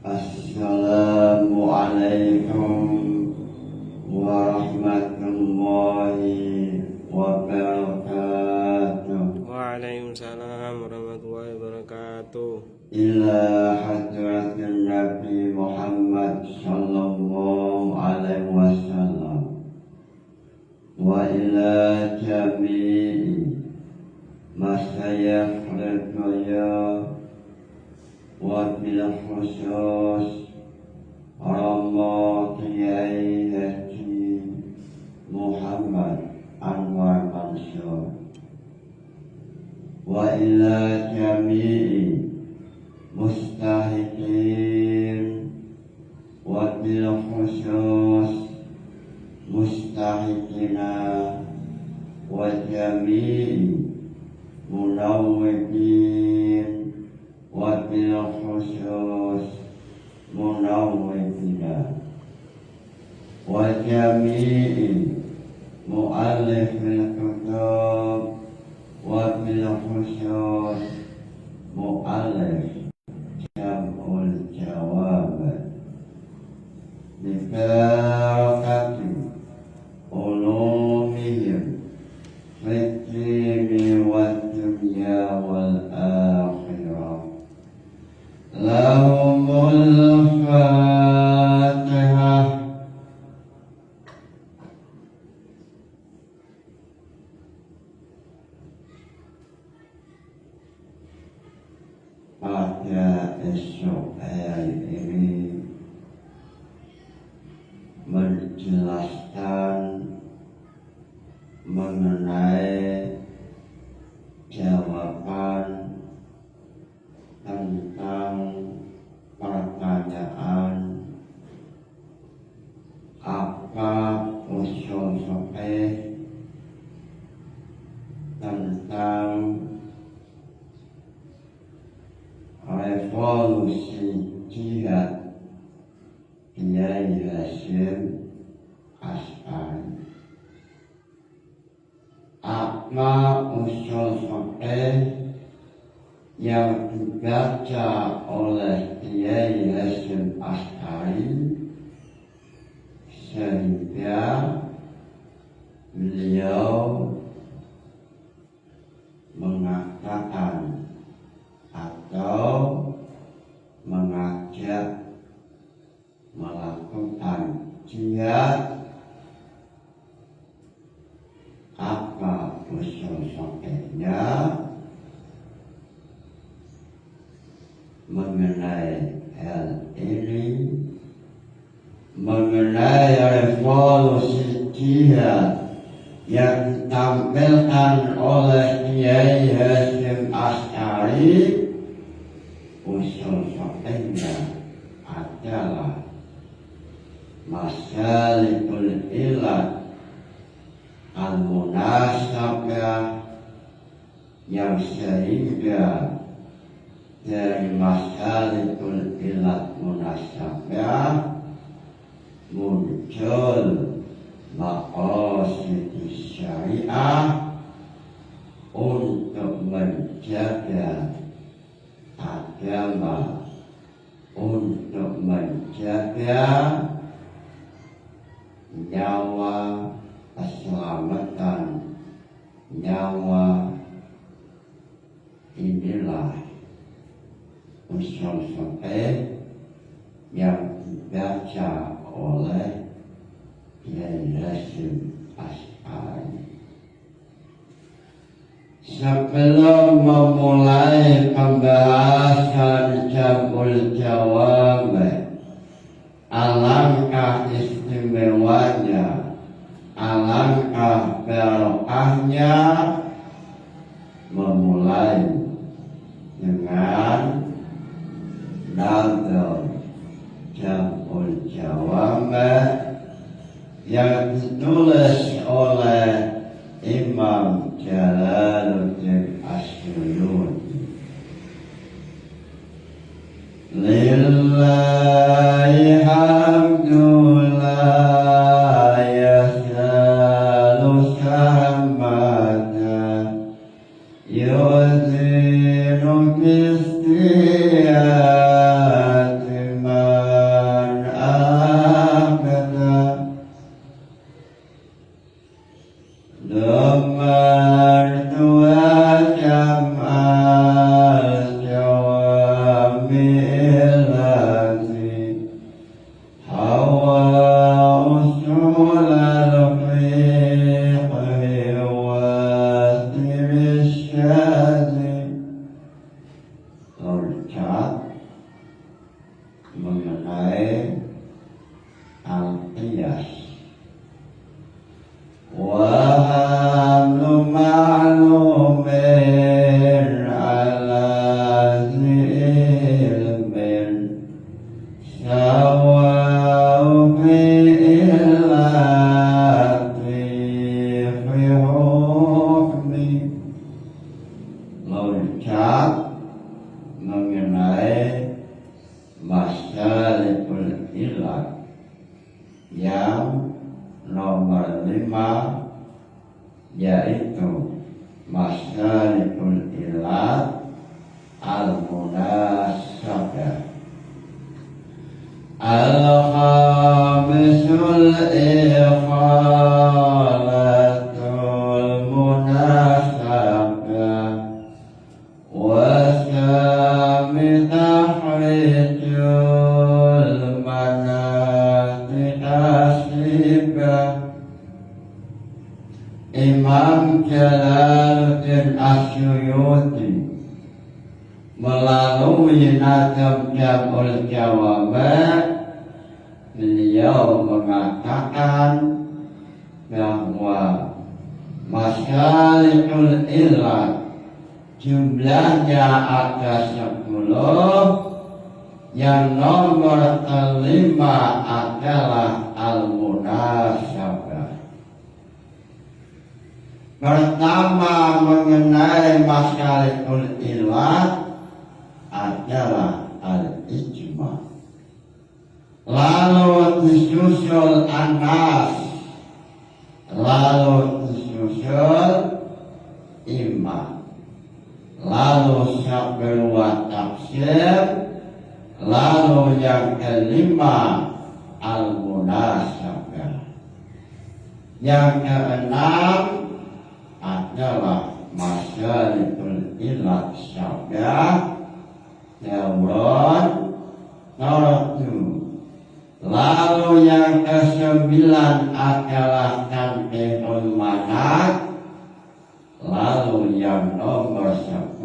Assalamualaikum warahmatullahi wabarakatuh. Waalaikumsalam warahmatullahi wabarakatuh. Ila hadratin Nabi Muhammad sallallahu alaihi wasallam wa ila jami'i masyayikh al-dunya wa bil khusus Rama Kiai Haji Muhammad Anwar Mansur wa ila jami'i mustahiqin wa bil khusus mustahiqina wa jami'i munawwidin wa bil khusus munawwidina wa jami'i mu'allifil kutub wa bil khusus mu'allif jam'ul jawab bi barakati ulumihim fid dini wad dunya wal akhirah. Lahumul Fatihah. Pada esok hari ini menjelaskan mengenai jawaban tentang pertanyaan apa usul fikih tentang revolusi jihad Kiai Hasyim Asy'ari. Apa usul fikih yang dibaca oleh Kiai Hasyim Asy'ari sehingga beliau mengatakan atau mengajak melakukan jihad. Apa usul fikihnya mengenai hal ini, mengenai revolusi jihad yang ditampilkan oleh Kiai Hasyim Asy'ari? Usul fikihnya adalah masalikul ilat al-munasabah, yang sehingga dari masalikul ilat munasabah muncul maqasid syariah untuk menjaga agama, untuk menjaga nyawa, keselamatan nyawa. Inilah usul fikih yang dibaca oleh Kiai Hasyim Asy'ari. Sebelum memulai pembahasan jam'ul jawab, alangkah istimewanya, alangkah barokahnya memulai dengan nazar jam'ul jawab yang ditulis oleh Imam Jalaluddin As-Suyuti. Lillahi hamdulillah yasalu samada yuzinu bistiyati ma kamilati hawa usul al-fiqhi wa tirsyadi. Lorcat mengenai al-qiyas wa hamlu ma'lumin ala zilmin sawa'u fi'ilati fi hukmi. Lorcat mengenai masalikul ilat yang nomor 5, yaitu masalikul ilat al-munasabah. Al-khamisul ikhalatul munasabah wasami tahrijul manasik asibah. Imam Jalaluddin Asyuyuti melalui nazam Jam'ul Jawami, beliau mengatakan bahwa masalikul ilat jumlahnya ada 10, yang nomor 5 adalah al-munasabah. Pertama mengenai masalikul ilat adalah al-ijma, lalu disusul anas, lalu disusul imam, lalu syabel wa tafsir, lalu yang kelima al-munasabah, yang keenam adalah masalikul ilat syabah, Taurat, Toratu. Lalu yang ke-9 adalah tanqihul manat. Lalu yang nomor 10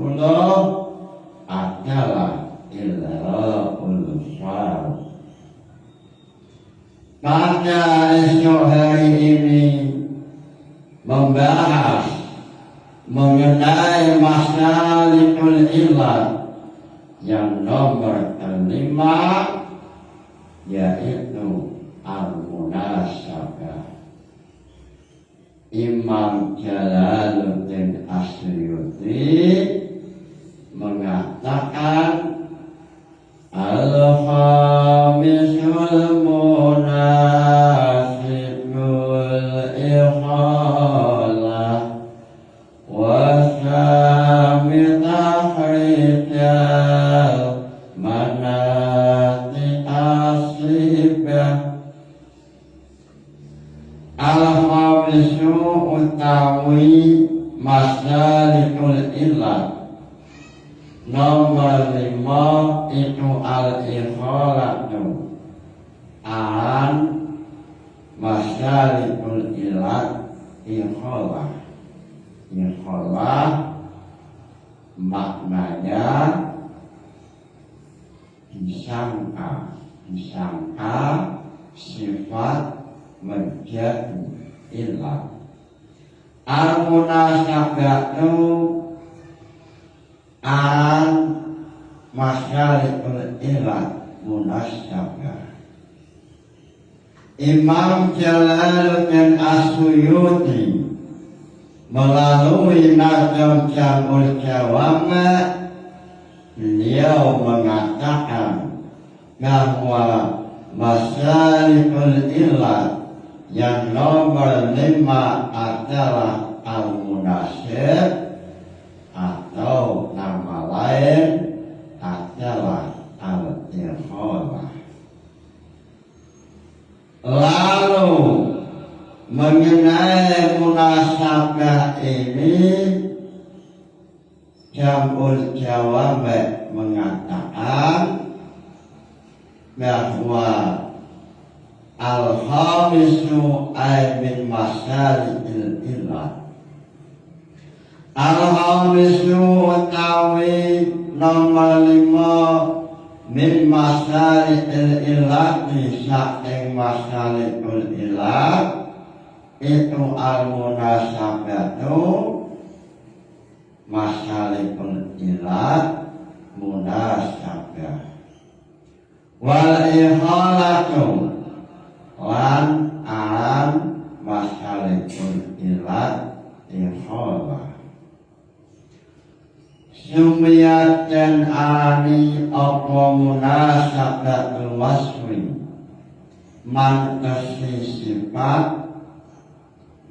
adalah ilraul syar. Pada esok hari ini membahas mengenai masalikul ilat yang nomor 5, yaitu al-munasabah. Imam Jalaluddin Asyuyuti mengatakan al-khamisul munasibul ikhalah wasami tahrijal manasik asibah. Al-khamisu utawi masalikul ilat nomor 5 itu al-ikhalatu, an masalikul ilat ikhalah. Ikhalah maknanya disangka sifat menjadi ilat. Al-munasabatu an masalikul ilat munasabah. Imam Jalaluddin Asyuyuti melalui nazam Jam'ul Jawami, beliau mengatakan bahwa masalikul ilat yang nomor 5 adalah al-munasib, atau nama lain adalah al-ikhalah. Lalu mengenai munasabah ini, Jam'ul Jawami mengatakan bahwa al-khamisu ay min masyari'il ilah. Al-khamisu utawi nomor 5 min masyari'il ilah saking masyari'ul ilah itu al-munasabatu masyari'ul ilah munasabah wal ihalatu lan alam masyari'ul ilah ihalah. Sumiyat dan alani apa munasabatul waswi man sifat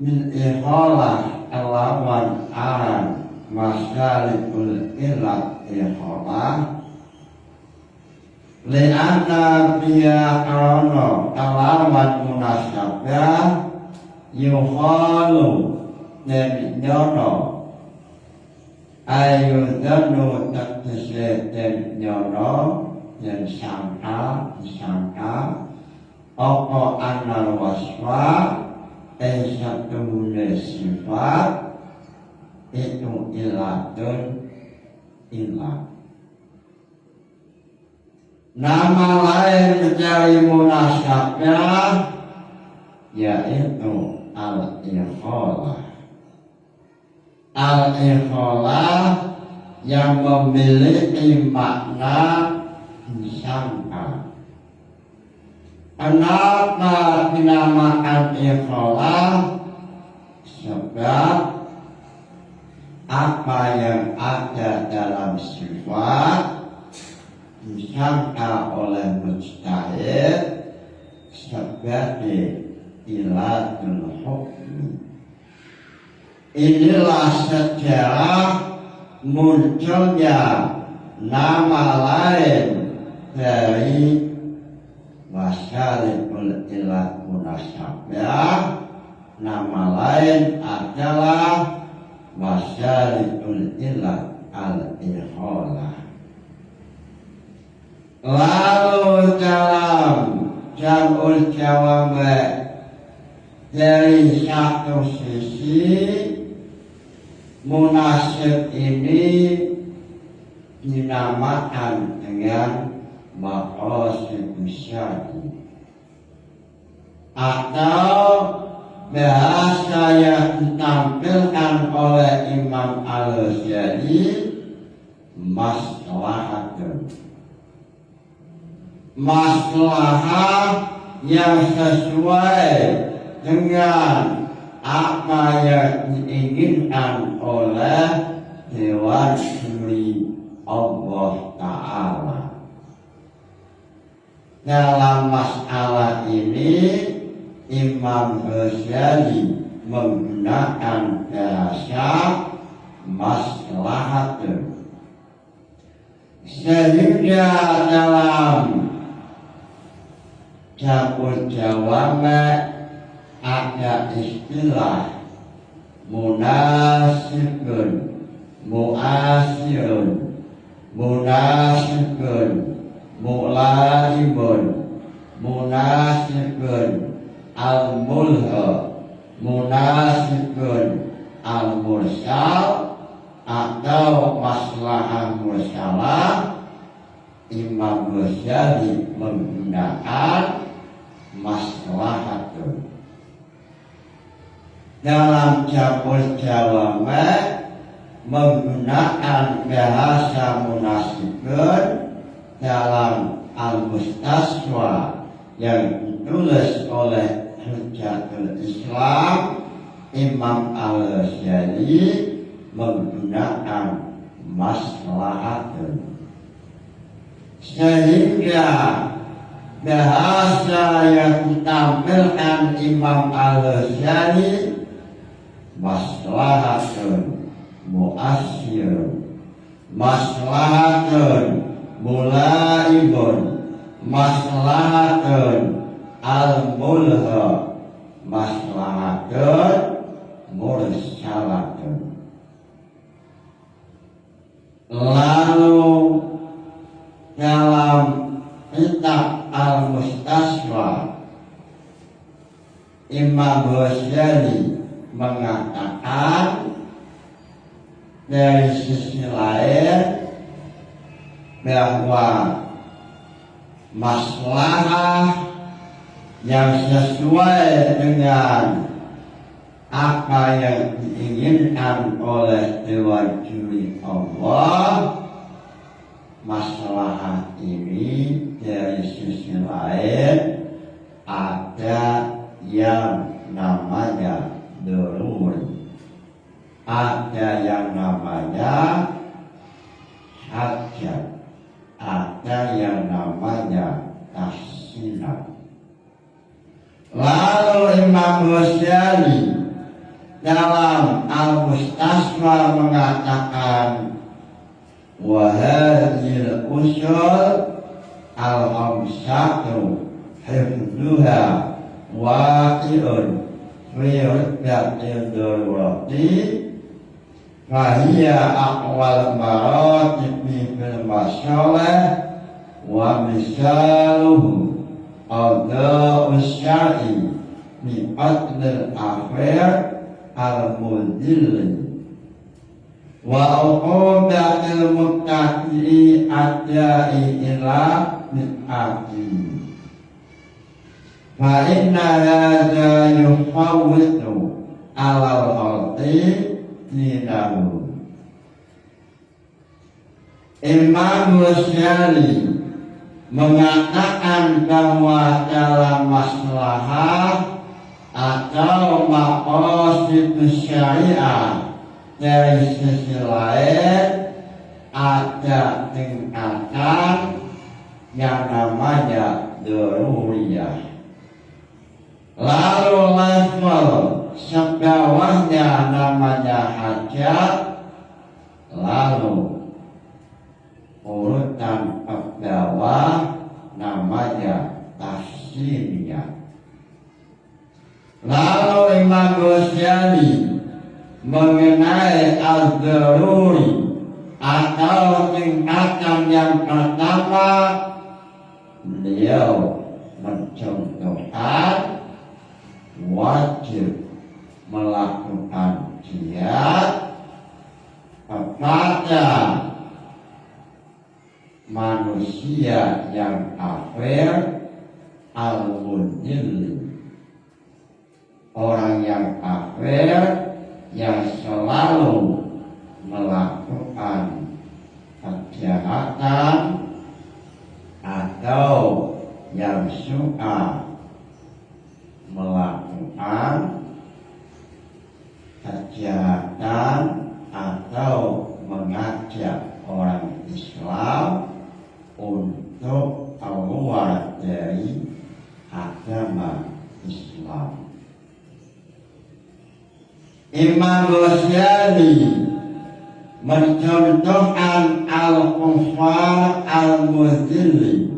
min ihalah alawan alam masyari'ul ilah ihalah li'anna biya karana alawan munasabah yuhalu dan nyono ayudhanu taktisya dan nyono dan sangka apa anal waswa satu sifat itu ilatun ilah. Nama lain mencari munasabah yaitu al-ikhalah. Al-ikhalah yang memiliki makna sangka. Kenapa dinamakan ikhalah? Sebab apa yang ada dalam sifat disangka oleh mujtahid sebagai ilatul hukmi. Inilah sejarah munculnya nama lain dari masyari'ul ilah munasabah. Nama lain adalah masyari'ul ilah al-ikhalah. Lalu dalam jam'ul jawab dari satu sisi munasib ini dinamakan dengan maqasid syar'i atau bahasa yang ditampilkan oleh Imam Al-Ghazali maslahatun. Maslahah yang sesuai dengan apa yang diinginkan oleh Dewan Syuri Allah Ta'ala. Dalam masalah ini Imam Ghazali menggunakan bahasa maslahatun, sehingga dalam Jabul Jawab ada istilah munasibun, muasirun, munasibun, mu'laribun, munasibun, al-mulha, munasibun, al-mursal atau maslahah mursalah. Imam Ghazali menggunakan maslahatun. Dalam Jabul Jawab menggunakan bahasa munasibun. Dalam Al-Mustaswa yang ditulis oleh Hujjatul Islam, Imam Al-Ghazali menggunakan maslahatun. Sehingga bahasa yang ditampilkan Imam Al-Ghazali maslahatun mu'asyirun, maslahatun mulaibun, maslahatun al-mulha, maslahatun mursalatun. Lalu dalam kitab al-Mustasfa Imam Ghazali mengatakan dari sisi lain bahwa maslahah yang sesuai dengan apa yang diinginkan oleh Dewan Juri Allah, masalah ini dari sisi lain ada yang namanya daruri, ada yang namanya hajat, ada yang namanya tahsinat. Lalu Imam Ghazali dalam Al-Mustasfa mengatakan wahadil usul al-hamsatu hifduha waqi'un fi ruddatil darurati fahiya aqwal maratibi fil masalah wa misaluhu qada'u syar'i bi qadril akhir al-mudilli wa uqubatil muttaqi adai ila bid'ati fa inna hadha yufawwitu alal arti dinahu. Imam Ghazali mengatakan bahwa dalam maslahah atau maqasid syariah dari sisi lain ada tingkatan yang namanya daruriyah. Lalu level sebawahnya namanya hajat, lalu urutan bawah namanya tahsiniyah. Lalu Imam Ghazali mengenai al-daruri atau tingkatan yang pertama, beliau mencontohkan wajib melakukan jihad kepada manusia yang kafir al-mudil, orang yang kafir yang selalu melakukan kejahatan atau yang suka melakukan kejahatan atau mengajak orang Islam untuk keluar dari agama Islam. Imam Ghazali mencontohkan al-kufar al-mudhilli.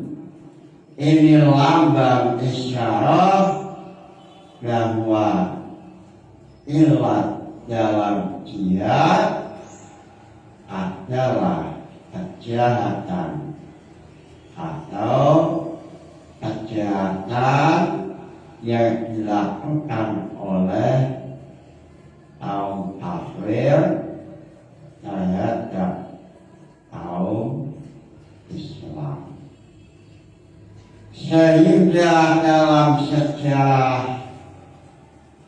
Ini lambang isyarat bahwa ilat dalam jihad adalah kejahatan atau kejahatan yang dilakukan oleh kaum kafir terhadap kaum Islam. Sehingga dalam sejarah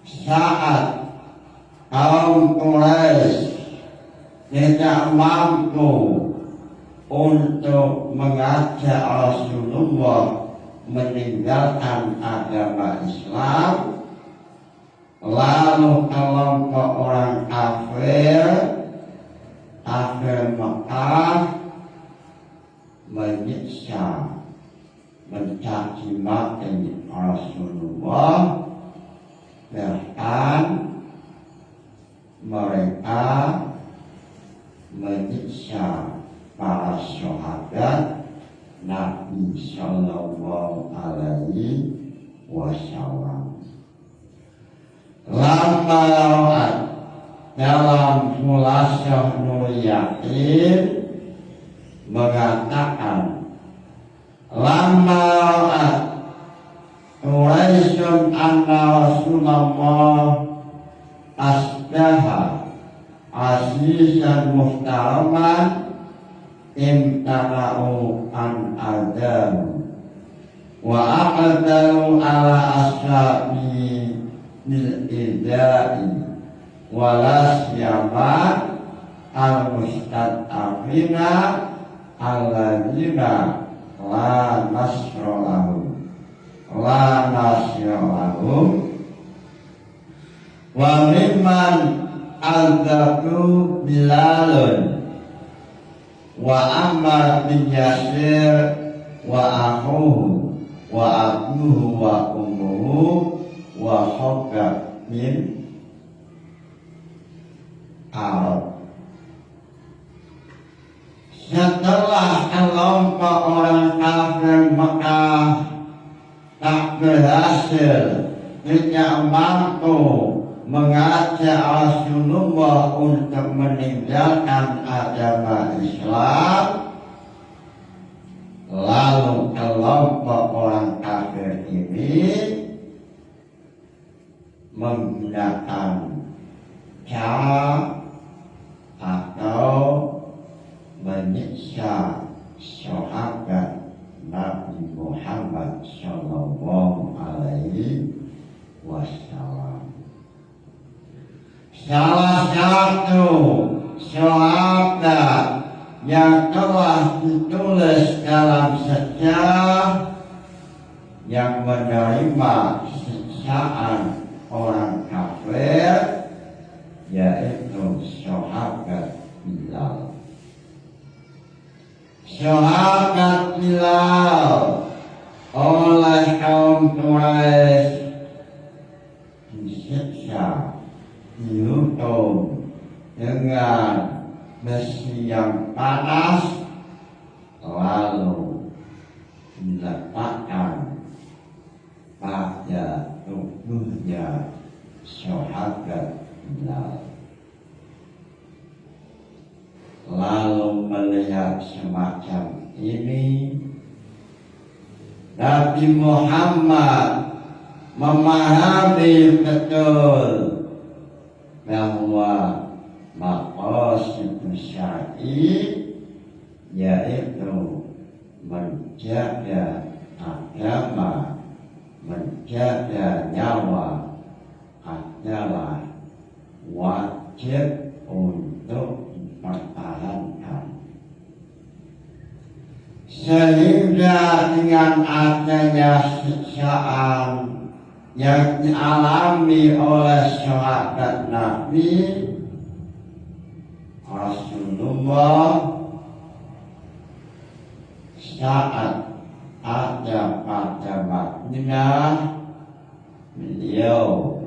saat kaum Quraisy tidak mampu untuk mengajak Rasulullah meninggalkan agama Islam, lalu kelompok orang kafir Mekah menyiksa, mencaci maki Rasulullah, bahkan mereka menyiksa para sahabat Nabi Sallallahu Alaihi Wasallam. Lama dalam Khulasah Nur Yakin mengatakan lama Allah asdaha azizan muhtaraman imtana'u an adam wa aqdaru ala ashabi bil idai wala siyama al mustad'afina alladzina la nasra lahum wa mimman al-datu Bilalun wa Ammar bin Yasir wa akhuhu wa abuhu wa ummuhu wa Hubab bin Arab. Setelah kelompok orang kafir Mekah tak berhasil, tidak mampu mengajak Rasulullah untuk meninggalkan agama Islam, lalu kelompok orang kafir ini menggunakan cara atau menyiksa sahabat Nabi Muhammad Sallallahu Alaihi Wasallam. Salah satu sahabat yang telah ditulis dalam sejarah yang menerima siksaan orang kafir yaitu sahabat Bilal. Sahabat Bilal oleh kaum Quraisy disiksa, dihukum dengan besi yang panas, lalu diletakkan pada tubuhnya sahabat Bilal. Lalu melihat semacam ini, Nabi Muhammad memahami betul bahwa maqasid syar'i yaitu menjaga agama, menjaga nyawa adalah wajib untuk dipertahankan. Sehingga dengan adanya siksaan yang dialami oleh sahabat Nabi, Rasulullah saat ada pada Madinah, beliau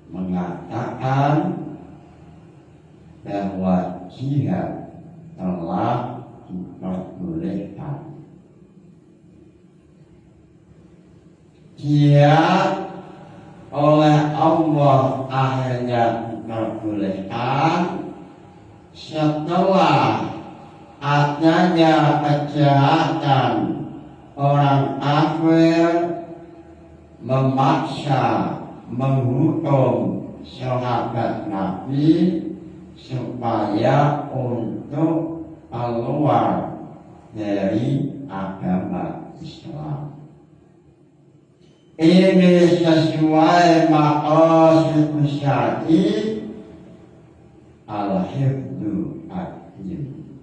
mengatakan bahwa jihad telah diperbolehkan. Jihad oleh Allah akhirnya diperbolehkan setelah adanya kejahatan orang kafir memaksa menghukum sahabat Nabi supaya untuk keluar dari agama Islam. Ini sesuai maqasid syar'i al-hifdzu ad-din,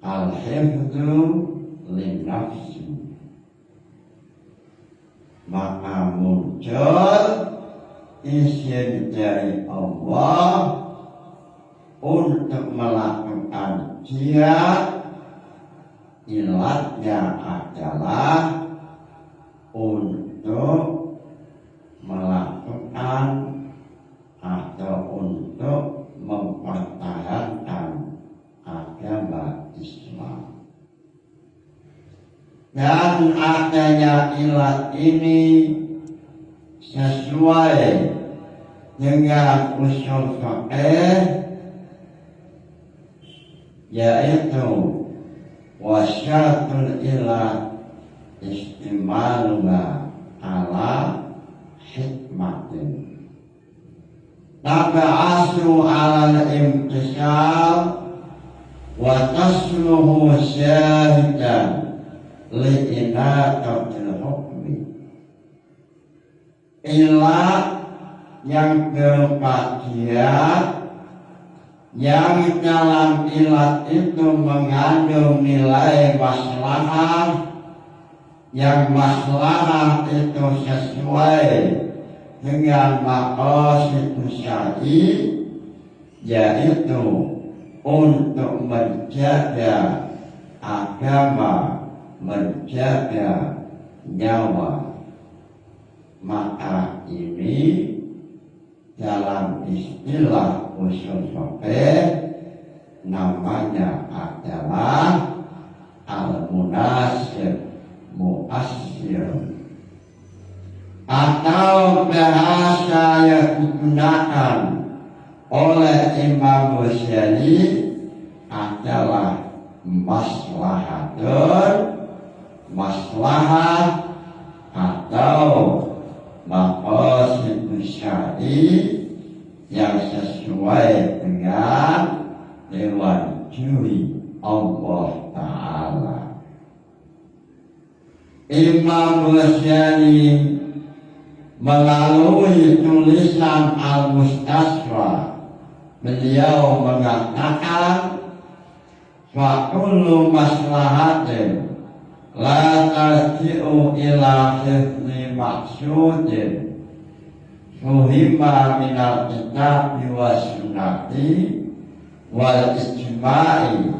al-hifdzu li-nafsi. Maka muncul izin dari Allah untuk melakukan jihad. Ilatnya adalah untuk melakukan atau untuk mempertahankan agama Islam. Dan adanya ilat ini sesuai dengan usul fiqh, yaitu wasyatul ilat istimaluha ala hikmatin. Taba'asu ala al-imtisal wa tasluhu syahidan li'inatatil hukmi. Ilah yang berbahagia yang dalam ilat itu mengandung nilai maslahah, yang maslahah itu sesuai dengan maqasid syar'i, yaitu untuk menjaga agama, menjaga nyawa. Maka ini dalam istilah usul fikih namanya adalah al-munasib mu'assir, atau bahasa yang digunakan oleh Imam Ghazali adalah maslahatun, maslahah atau maqasid syar'i yang sesuai dengan dewan juri Allah Ta'ala. Imam Ghazali melalui tulisan Al-Mustasfa, beliau mengatakan fa kullu maslahatin la tarji'u ila hifzi maksudin fuhima minal kitabi wa sunnati wal ijma'i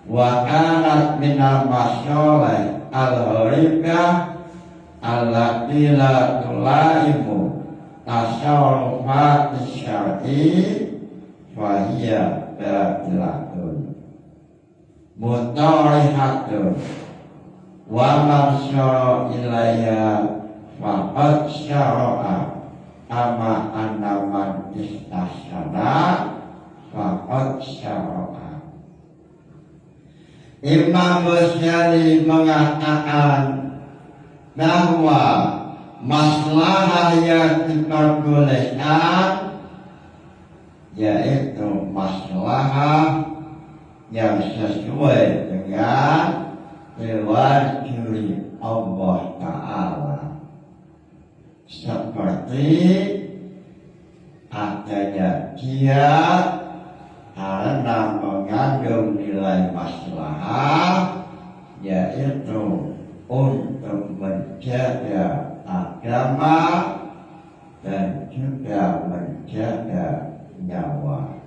wa kanat minal masyoleh al-gharibah allati la tulaimu tasawrufat syar'i fahiya batilatun mutarihatun wa man syara ilaiha faqad syara'a ama anna man istahsana faqad syara'a. Imam Ghazali mengatakan bahwa maslahah yang diperbolehkan yaitu maslahah yang sesuai dengan dewan juri Allah Ta'ala, seperti adanya jihad karena mengandung nilai maslahah, yaitu untuk menjaga agama dan juga menjaga nyawa.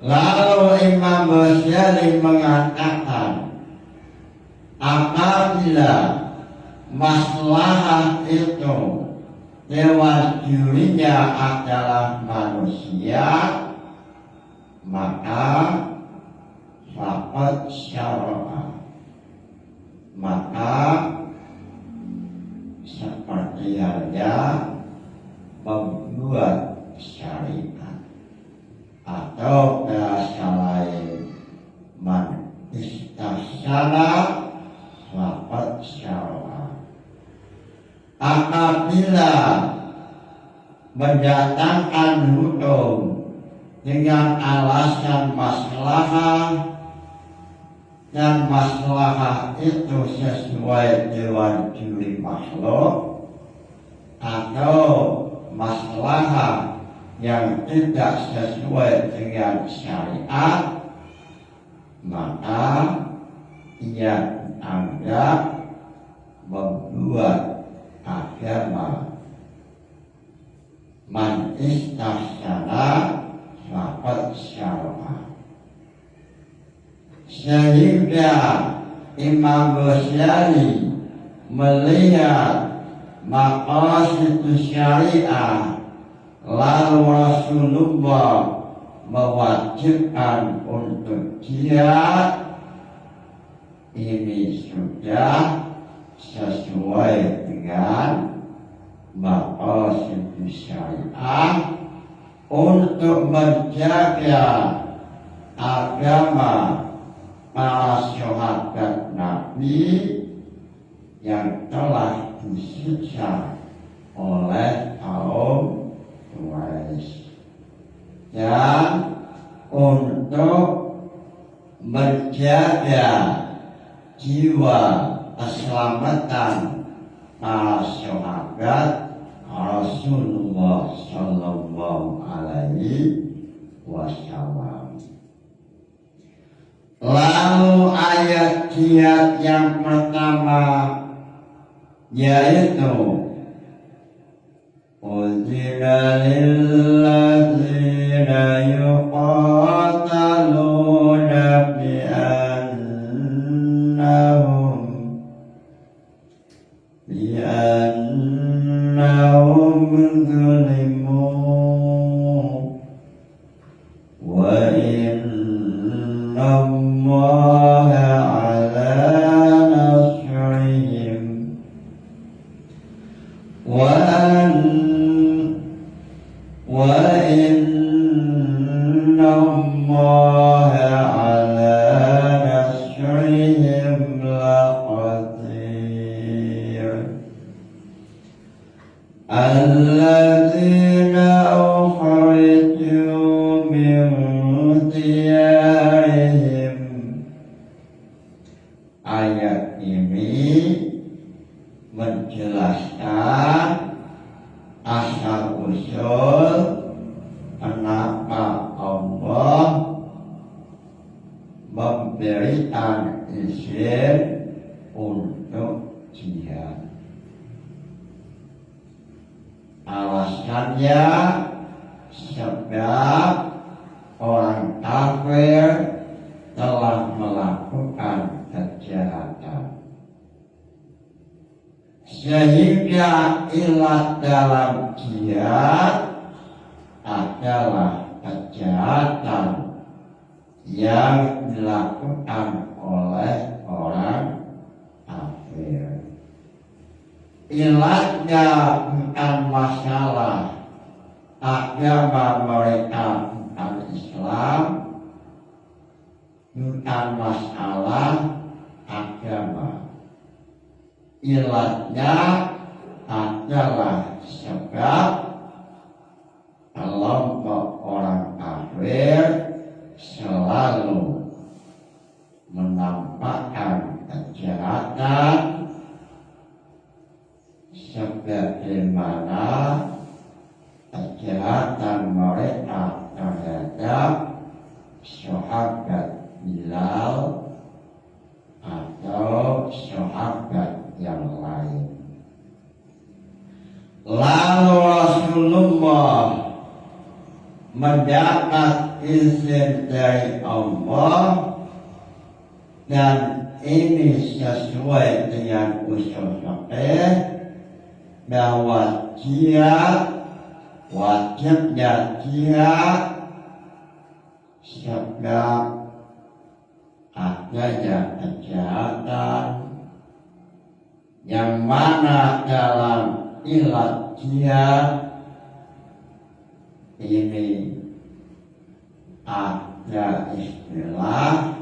Lalu Imam Ghazali mengatakan, apabila maslahah itu dewan jurinya adalah manusia, maka faqad syara'a, maka seperti halnya membuat syariat, atau bahasa lain man istahsana faqad syara'a. Apabila mendatangkan hukum dengan alasan maslahah dan maslahah itu sesuai dewan juri makhluk, atau maslahah yang tidak sesuai dengan syariat, maka ia anggap membuat agama. Man istahsana faqad syara'a. Sehingga Imam Ghazali melihat maqasid syariah, lalu Rasulullah mewajibkan untuk jihad, ini sudah sesuai dengan maqasid syariah untuk menjaga agama para sahabat Nabi yang telah disiksa oleh kaum Quraisy. Dan untuk menjaga jiwa keselamatan para sahabat Rasulullah Sallallahu Alaihi Wasallam. Lalu ayat jihad yang pertama yaitu Uzina lilladzina yuqataluna bi'annahum zulimu wa inna Allaha ala nasrihim wa inna Allaha ala nasrihim laqadir. Alladzina ukhriju min diyarihim. Ayat ini menjelaskan asal-usul kenapa Allah memberikan izin untuk jihad. Alasannya sebab orang kafir telah melakukan kejahatan, sehingga ilat dalam jihad adalah kejahatan yang dilakukan oleh orang kafir. Ilatnya bukan masalah agama mereka bukan Islam, bukan masalah agama. Ilatnya adalah sebab kelompok orang kafir selalu menampakkan kejahatan sebagaimana kejahatan mereka terhadap sahabat Bilal atau sahabat yang lain. Lalu Rasulullah mendapat izin dari Allah, dan ini sesuai dengan usul fikih bahwa jihad, wajibnya jihad sebab adanya kejahatan yang mana dalam ilat jihad ini ada istilah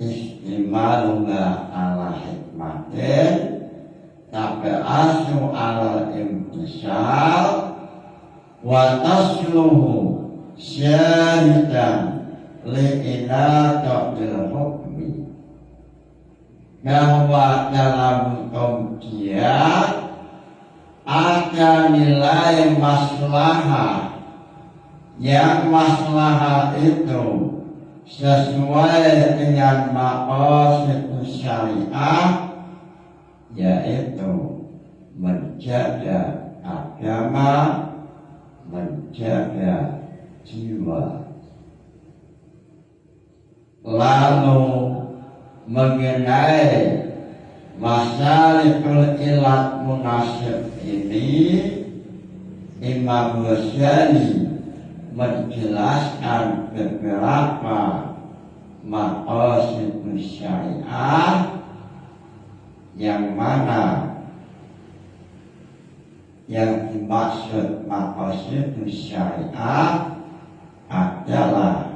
istimaluna ala hikmatin tab'asu ala imtisal wa tasluhu syahidan li'inatatil hukmi, bahwa dalam hukum jihad ada nilai maslahah yang maslahah itu sesuai dengan maqasid syariah, yaitu menjaga agama, menjaga jiwa. Lalu mengenai masalikul ilat munasib ini, Imam Ghazali menjelaskan beberapa maqasid syariah yang mana yang dimaksud maqasid syariah adalah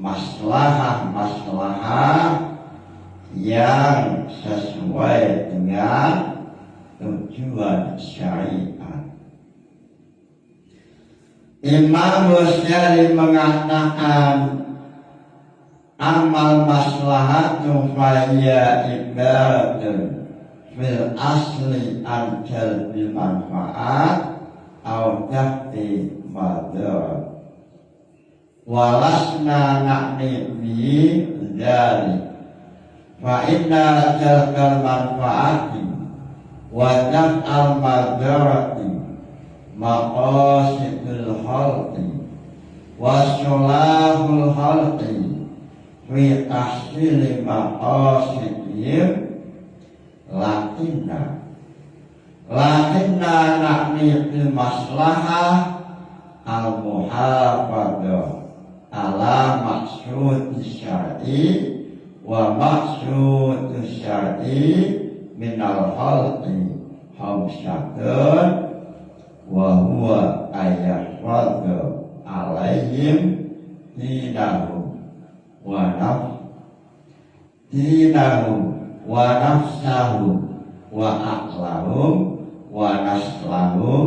maslahah-maslahah yang sesuai dengan tujuan syariat. Imam Ghazali mengatakan amal maslahatu fahiyya ibaratun fil asli an jalbil manfaat au daf'i madar walasna na'ni bi dzalik fa inna jalbal manfaati wa daf'al madarati maqasidul khalqi wa sulahul khalqi fi tahsili maqasidihim lakinna na'ni bil maslahah al muhafadzah ala maksud syar'i wa maksud syar'i minal khalqi khamsatun wa huwa ayahfadhu alaihim dinahum wa nafsahum wa aqlahum wa naslahum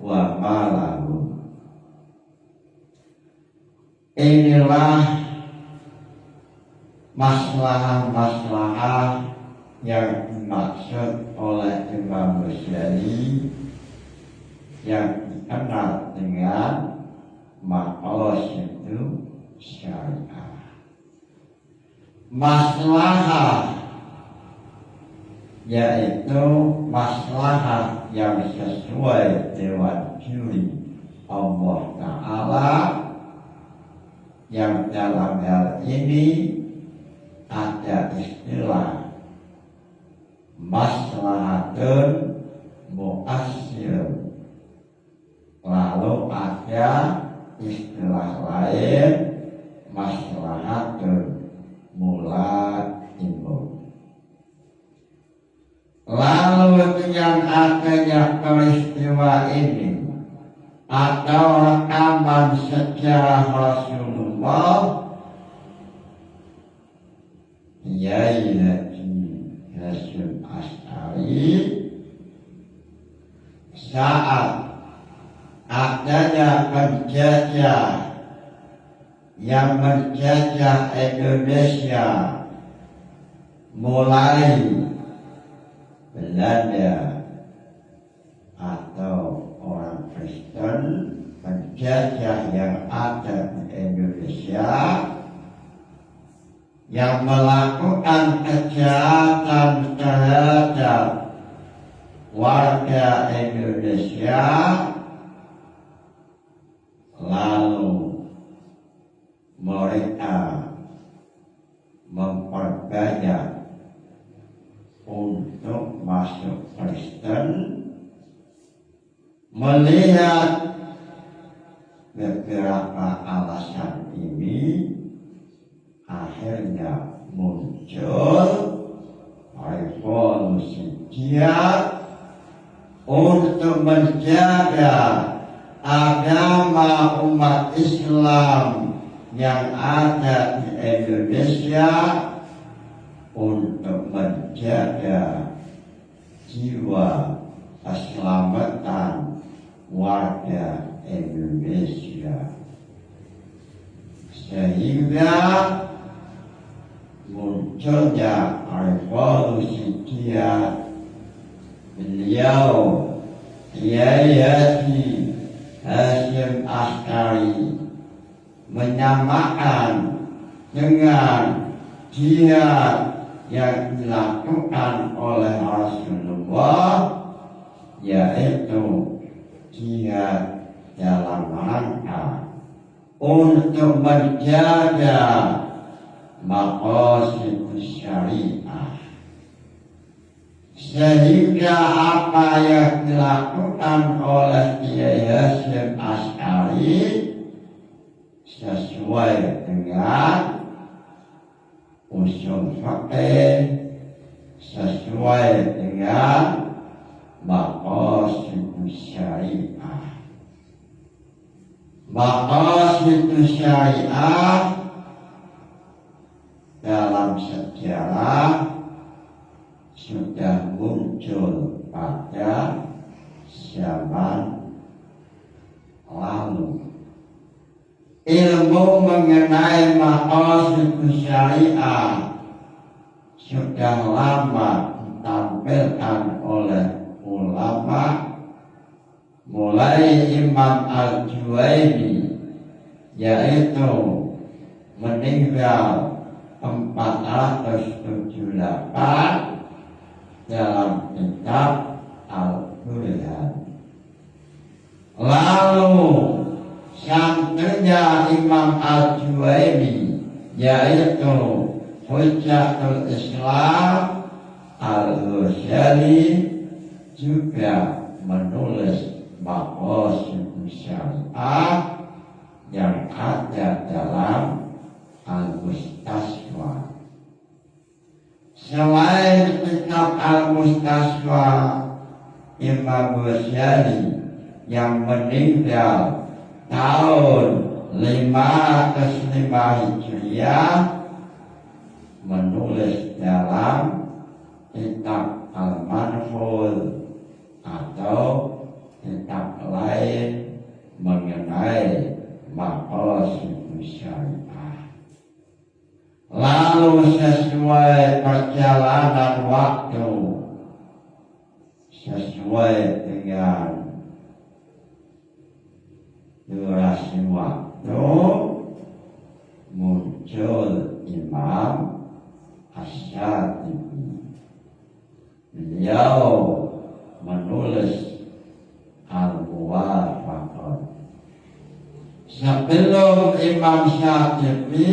wa malahum. Inilah maslahah-maslahah yang dimaksud oleh Imam Ghazali yang dikenal dengan maqasidul syariah. Maslahah yaitu maslahah yang sesuai dengan diri Allah Ta'ala, yang dalam hal ini ada istilah maslahatun mu'assir, lalu ada istilah lain maslahatun mulaimun. Lalu yang adanya peristiwa ini atau rekaman sejarah Rasulullah yaitu Hasyim Asy'ari saat adanya penjajah yang menjajah Indonesia mulai Belanda atau orang Kristen penjajah yang ada di Indonesia yang melakukan kejahatan terhadap warga Indonesia, lalu mereka memperbanyak untuk masuk Kristen. Melihat beberapa alasan ini, akhirnya muncul revolusi jihad untuk menjaga agama umat Islam yang ada di Indonesia, untuk menjaga jiwa keselamatan warga Indonesia, sehingga munculnya revolusi jihad. Beliau Kiai Haji Hasyim Asy'ari menyamakan dengan jihad yang dilakukan oleh Rasulullah, yaitu jihad dalam rangka untuk menjaga maqasidus syariah, sehingga apa yang dilakukan oleh Kiai Hasyim Asy'ari sesuai dengan usul fikih, sesuai dengan maqasidus syariah. Maqasidus syariah dalam sejarah sudah muncul pada zaman lalu. Ilmu mengenai maqasid syariah sudah lama ditampilkan oleh ulama, mulai Imam Al-Juwaini, yaitu meninggal 478 dalam kitab Al-Burhan. Lalu santrinya Imam Al-Juwaini, yaitu Hujjatul Islam Al-Ghazali, juga menulis maqasid syariah yang ada dalam Al-Mustasfa. Selain kitab Al-Mustasfa, Imam Ghazali yang meninggal tahun 505 Hijriah menulis dalam kitab Al-Manhul atau kitab lain mengenai maqasid syariah. Lalu sesuai perjalanan waktu, sesuai dengan durasi waktu, muncul Imam Asy-Syatibi. Beliau menulis Al-Muwafaqat. Sebelum Imam Syatibi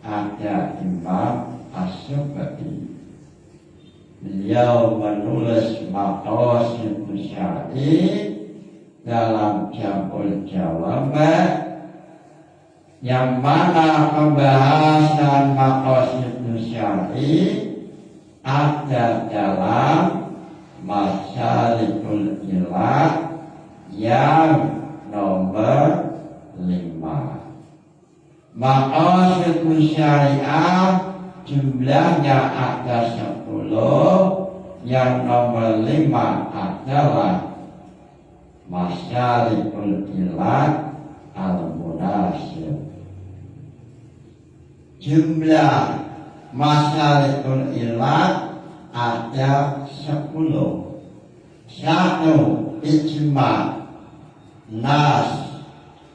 ada Imam As-Subki. Beliau menulis maqasid syariah dalam Jam'ul Jawami', yang mana pembahasan maqasid syariah ada dalam Masalikul Ilah yang nomor 5. Maqasid syariah jumlahnya ada 10, yang nomor 5 adalah Masalikul Ilah Al-Munasir. Jumlah Masalikul Ilah ada 10. 1. Ijma, nas,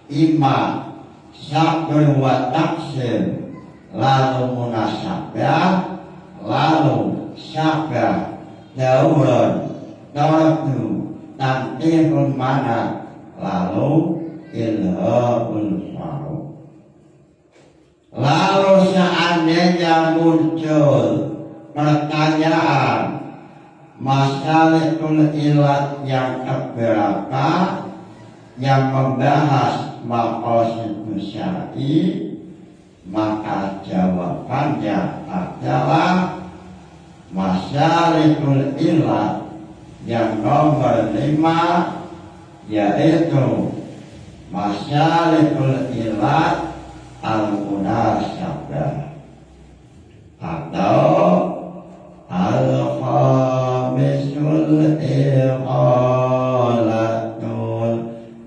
ima, sabr wa taksir, lalu munasabah, lalu syabah, daurun, tardu, tanqihul mana, lalu ilhaul faruq. Lalu seandainya muncul pertanyaan Masalikul Ilah yang keberapa yang membahas maqasid syariah, maka jawabannya adalah Masalikul Ilah yang nomor 5, yaitu Masalikul Ilah Al-Munasabah atau Al-Khamisul Iqalatul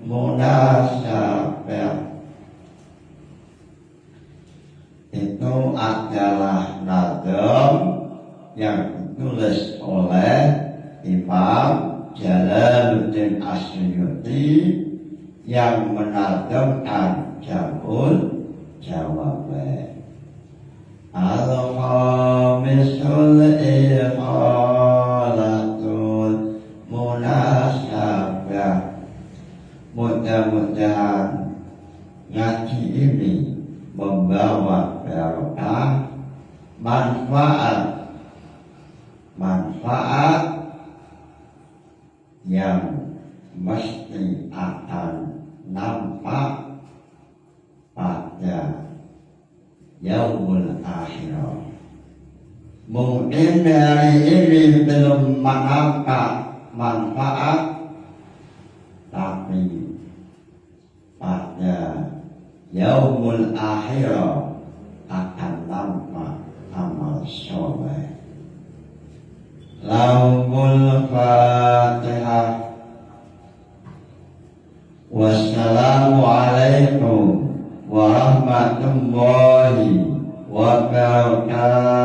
Munasabah. Itu adalah nazam yang ditulis oleh Imam Jalaluddin Asyuyuti yang menazamkan Jam'ul Jawami'. Al-Khamisul Iqalatul Munasabah. Mudah-mudahan ngaji ini membawa barokah, manfaat yang mesti akan nampak pada yaumul akhirah. Mungkin hari ini belum menampak manfaat, tapi pada yaumul akhirah akan tanpa amal soleh. Lahumul Fatihah. Wassalamualaikum warahmatullahi wabarakatuh.